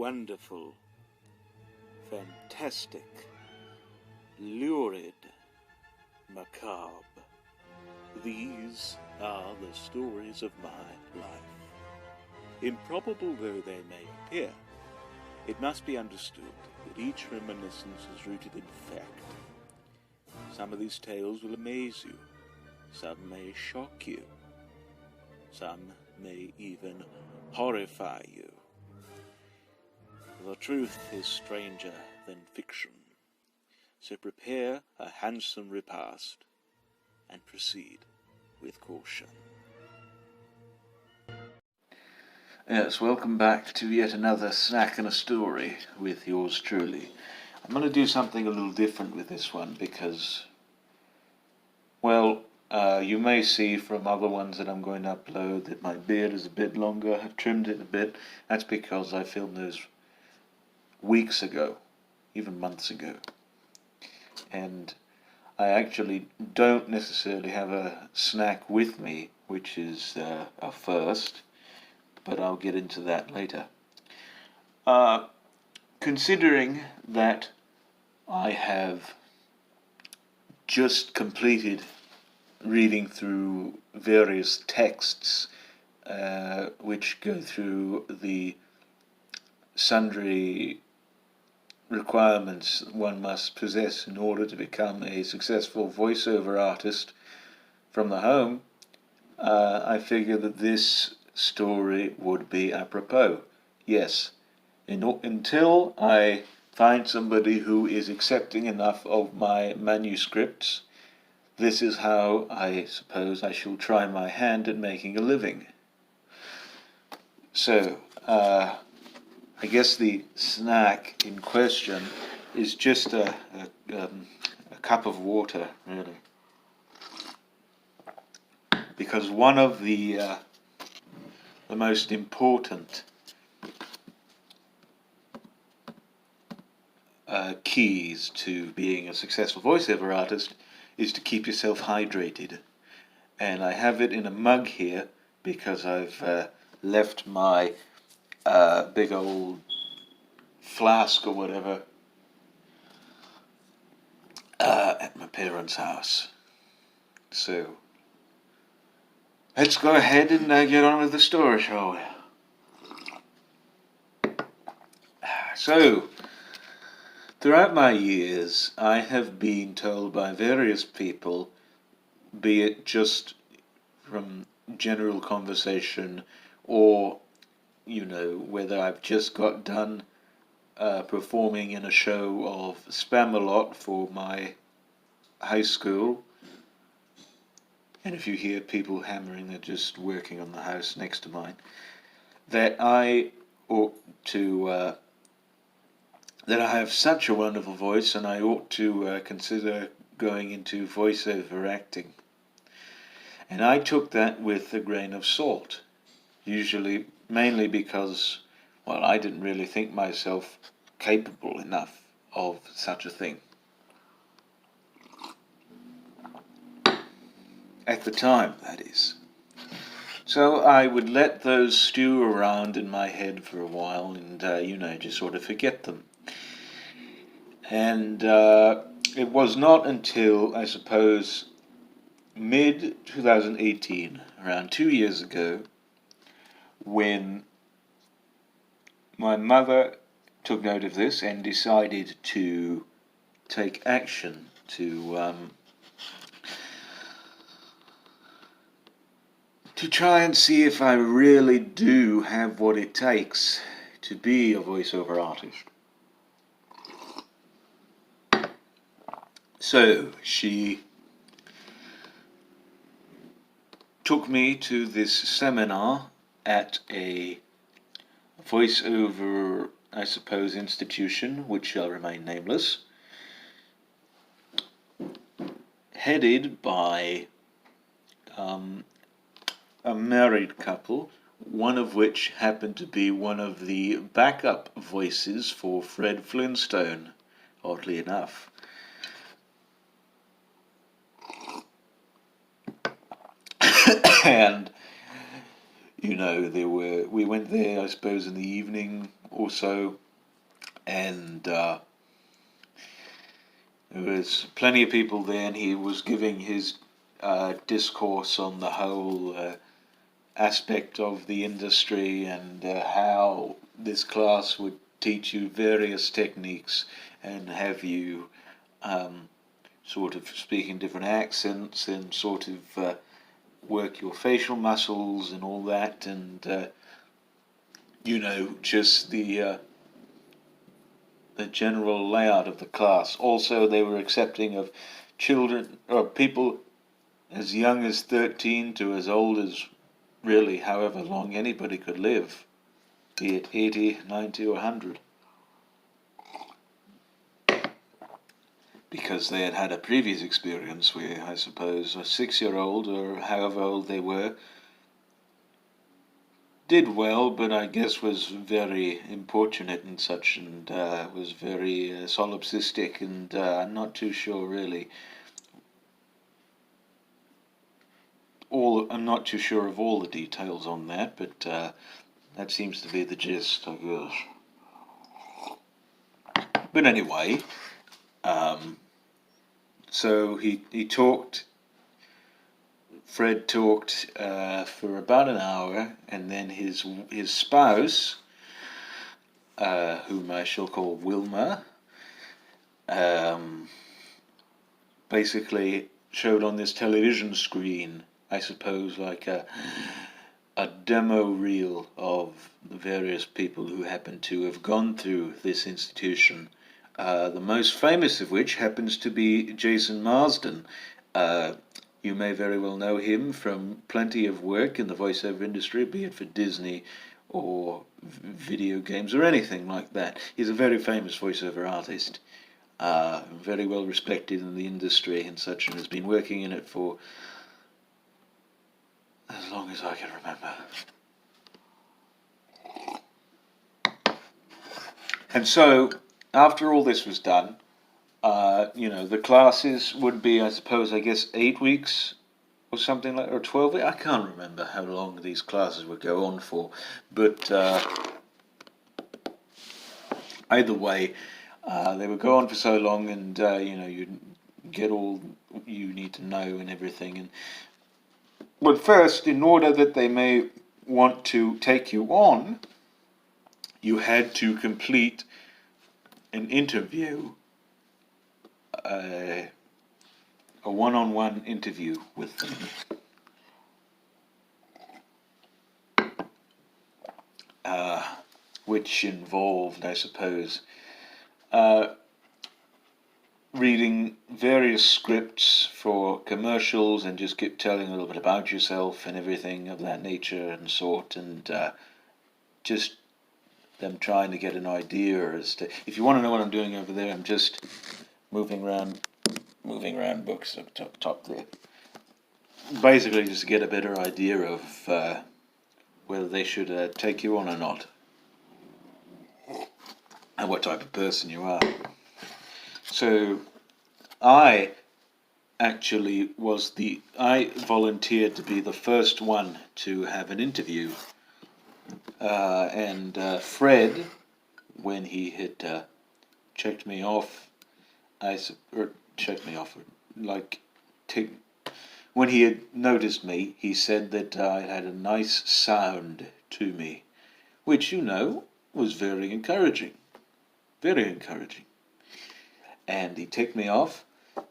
wonderful, fantastic, lurid, macabre. These are the stories of my life. Improbable though they may appear, it must be understood that each reminiscence is rooted in fact. Some of these tales will amaze you, some may shock you, some may even horrify you. The truth is stranger than fiction, so prepare a handsome repast and proceed with caution. Yes, welcome back to yet another snack and a story with yours truly. I'm going to do something a little different with this one because, well, you may see from other ones that I'm going to upload that my beard is a bit longer. I've trimmed it a bit. That's because I filmed those weeks ago, even months ago. And I actually don't necessarily have a snack with me, which is a first, but I'll get into that later. Considering that I have just completed reading through various texts which go through the sundry requirements one must possess in order to become a successful voiceover artist from the home, I figure that this story would be apropos. Yes, until I find somebody who is accepting enough of my manuscripts, this is how I suppose I shall try my hand at making a living. So, I guess the snack in question is just a cup of water, really. Because one of the most important keys to being a successful voiceover artist is to keep yourself hydrated. And I have it in a mug here because I've left my big old flask or whatever at my parents' house. So let's go ahead and get on with the story, shall we? So, throughout my years, I have been told by various people, be it just from general conversation or, you know, whether I've just got done performing in a show of Spamalot for my high school, and if you hear people hammering, they're just working on the house next to mine, that I ought to, that I have such a wonderful voice and I ought to consider going into voiceover acting. And I took that with a grain of salt, usually mainly because, well, I didn't really think myself capable enough of such a thing. At the time, that is. So I would let those stew around in my head for a while and, just sort of forget them. And it was not until, I suppose, mid-2018, around 2 years ago, when my mother took note of this and decided to take action to try and see if I really do have what it takes to be a voiceover artist. So she took me to this seminar at a voiceover, I suppose, institution, which shall remain nameless, headed by a married couple, one of which happened to be one of the backup voices for Fred Flintstone, oddly enough. And, we went there, I suppose, in the evening or so, and there was plenty of people there, and he was giving his discourse on the whole aspect of the industry and how this class would teach you various techniques and have you sort of speak in different accents and sort of work your facial muscles and all that, and just the general layout of the class. Also, they were accepting of children or people as young as 13 to as old as really however long anybody could live, be it 80, 90 or 100. Because they had had a previous experience where, I suppose, a 6-year-old or however old they were did well, but I guess was very importunate and such, and was very solipsistic, and I'm not too sure really. I'm not too sure of all the details on that, but that seems to be the gist, I guess. But anyway, so he talked. Fred talked for about an hour, and then his spouse, whom I shall call Wilma, basically showed on this television screen, I suppose, like a demo reel of the various people who happen to have gone through this institution. The most famous of which happens to be Jason Marsden. You may very well know him from plenty of work in the voiceover industry, be it for Disney or video games or anything like that. He's a very famous voiceover artist, very well respected in the industry and such, and has been working in it for as long as I can remember. And so, after all this was done, the classes would be, I suppose, 8 weeks or something like, or 12 weeks. I can't remember how long these classes would go on for, but either way, they would go on for so long, and you'd get all you need to know and everything. And but first, in order that they may want to take you on, you had to complete an interview, a one-on-one interview with them. Which involved, I suppose, reading various scripts for commercials and just keep telling a little bit about yourself and everything of that nature and sort, and just them trying to get an idea as to, if you want to know what I'm doing over there, I'm just moving around books up top there. Basically just to get a better idea of whether they should take you on or not, and what type of person you are. So I volunteered to be the first one to have an interview, and Fred, when he had checked me off, when he had noticed me, he said that I had a nice sound to me, which, was very encouraging. Very encouraging. And he ticked me off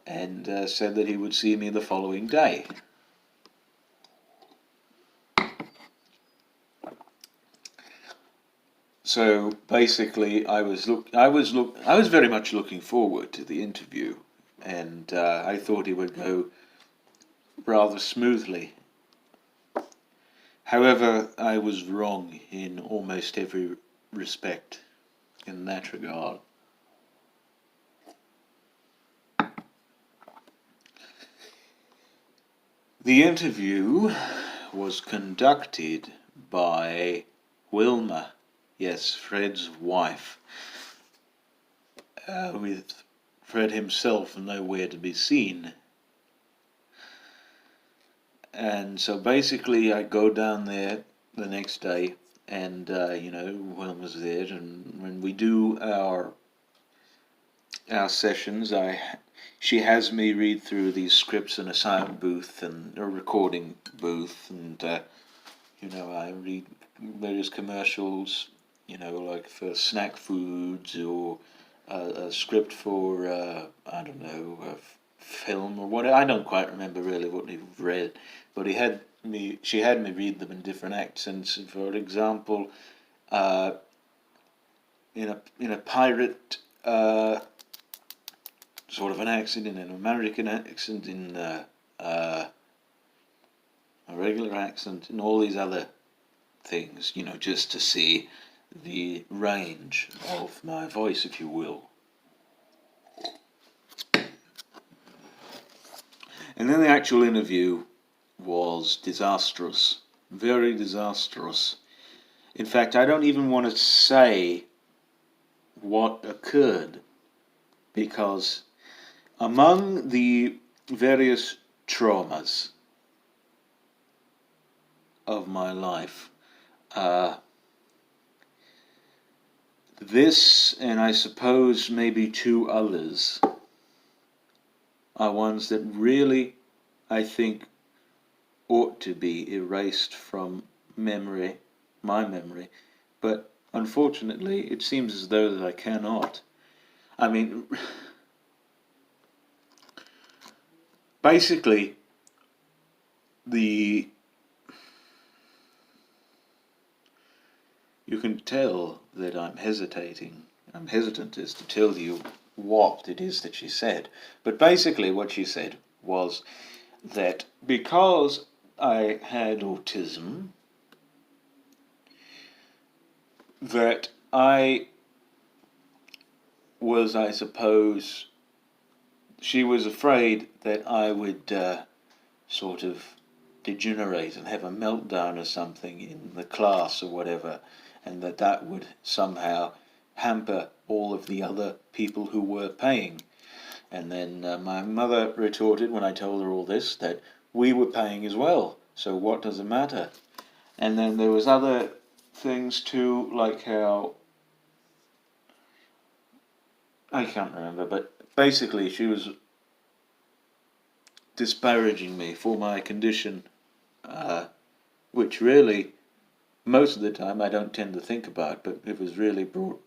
and said that he would see me the following day. So basically, I was very much looking forward to the interview, and I thought it would go rather smoothly. However, I was wrong in almost every respect in that regard. The interview was conducted by WILMA, yes, Fred's wife, with Fred himself nowhere to be seen. And so basically I go down there the next day, and Wilma's there, and when we do our sessions, she has me read through these scripts in a sound booth and a recording booth, and I read various commercials, like for snack foods, or a script for I don't know, a film or what. I don't quite remember really what he read, but she had me read them in different accents. For example, uh, in a pirate sort of an accent, in an American accent, in a regular accent, and all these other things, just to see the range of my voice, if you will. And then the actual interview was disastrous, very disastrous. In fact, I don't even want to say what occurred, because among the various traumas of my life, this, and I suppose maybe two others, are ones that really, I think, ought to be erased from memory, my memory, but unfortunately it seems as though that I cannot. I mean, basically, you can tell that I'm hesitating. I'm hesitant as to tell you what it is that she said. But basically what she said was that because I had autism, that I suppose, she was afraid that I would sort of degenerate and have a meltdown or something in the class or whatever, and that would somehow hamper all of the other people who were paying. And then my mother retorted, when I told her all this, that we were paying as well, so what does it matter? And then there was other things too, like how, I can't remember, but basically she was disparaging me for my condition, which really, most of the time, I don't tend to think about, but it was really brought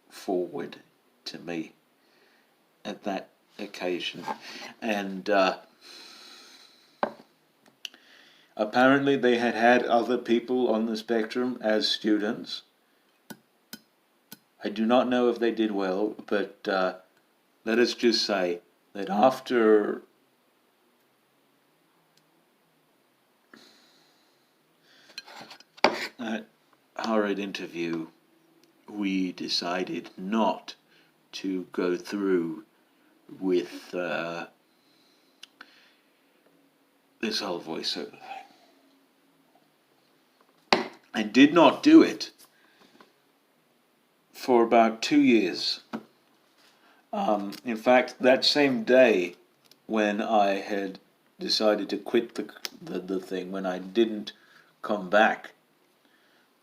forward to me at that occasion. And apparently they had other people on the spectrum as students. I do not know if they did well, but let us just say that after that horrid interview, we decided not to go through with this whole voiceover thing. I did not do it for about 2 years. In fact, that same day when I had decided to quit the thing, when I didn't come back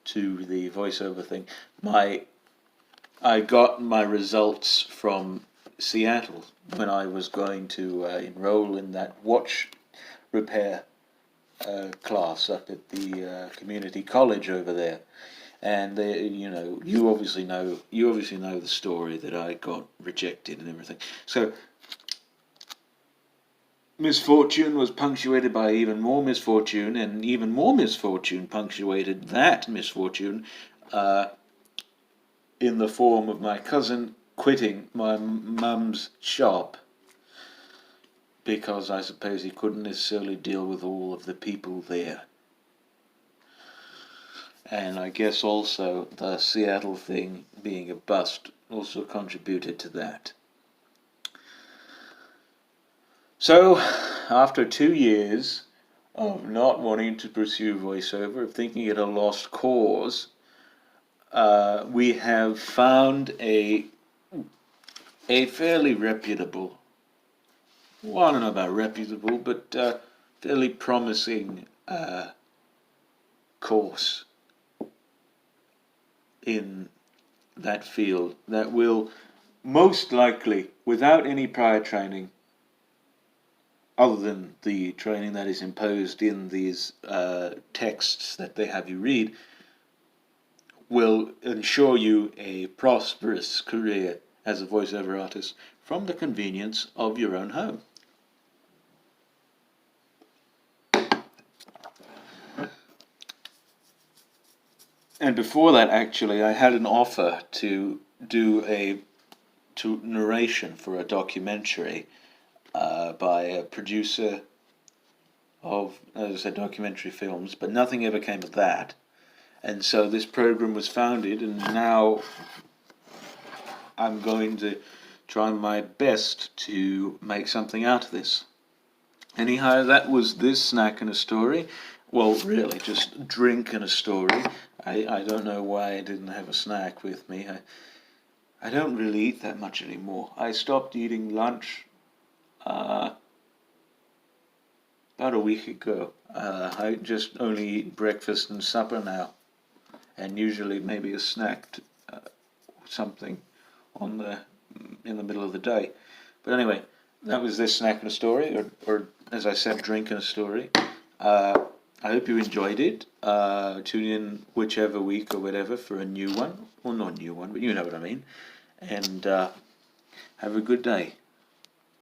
to the voiceover thing, I got my results from Seattle when I was going to enroll in that watch repair class up at the community college over there. And you obviously know the story, that I got rejected and everything. So misfortune was punctuated by even more misfortune, and even more misfortune punctuated that misfortune in the form of my cousin quitting my mum's shop, because I suppose he couldn't necessarily deal with all of the people there. And I guess also the Seattle thing being a bust also contributed to that. So, after 2 years of not wanting to pursue voiceover, of thinking it a lost cause, we have found a fairly reputable, well, I don't know about reputable, but fairly promising course in that field that will most likely, without any prior training, other than the training that is imposed in these texts that they have you read, will ensure you a prosperous career as a voiceover artist from the convenience of your own home. And before that, actually, I had an offer to do narration for a documentary by a producer of, as I said, documentary films, but nothing ever came of that. And so this program was founded, and now I'm going to try my best to make something out of this. Anyhow, that was this snack and a story. Well, really, just drink and a story. I don't know why I didn't have a snack with me. I don't really eat that much anymore. I stopped eating lunch about a week ago. I just only eat breakfast and supper now, and usually maybe a snack, something in the middle of the day. But anyway, that was this snack and a story, or as I said, drink and a story. I hope you enjoyed it. Tune in whichever week or whatever for a new one. Well, not a new one, but you know what I mean. And have a good day.